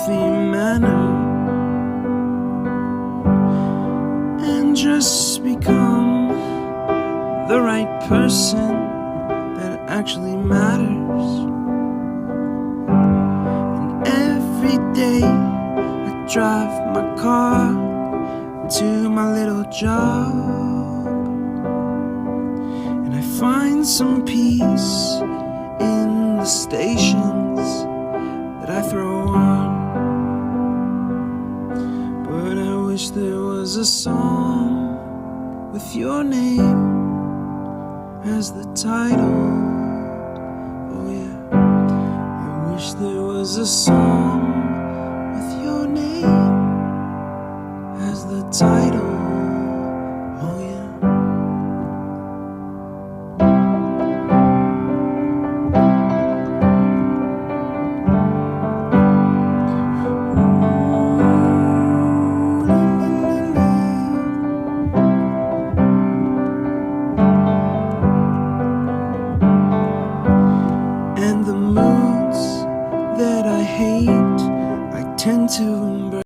healthy manner and just become the right person that actually matters. And every day I drive my car to my little job, and I find some peace in the stations that I throw on. But I wish there was a song with your name as the title. Oh yeah, I wish there was a song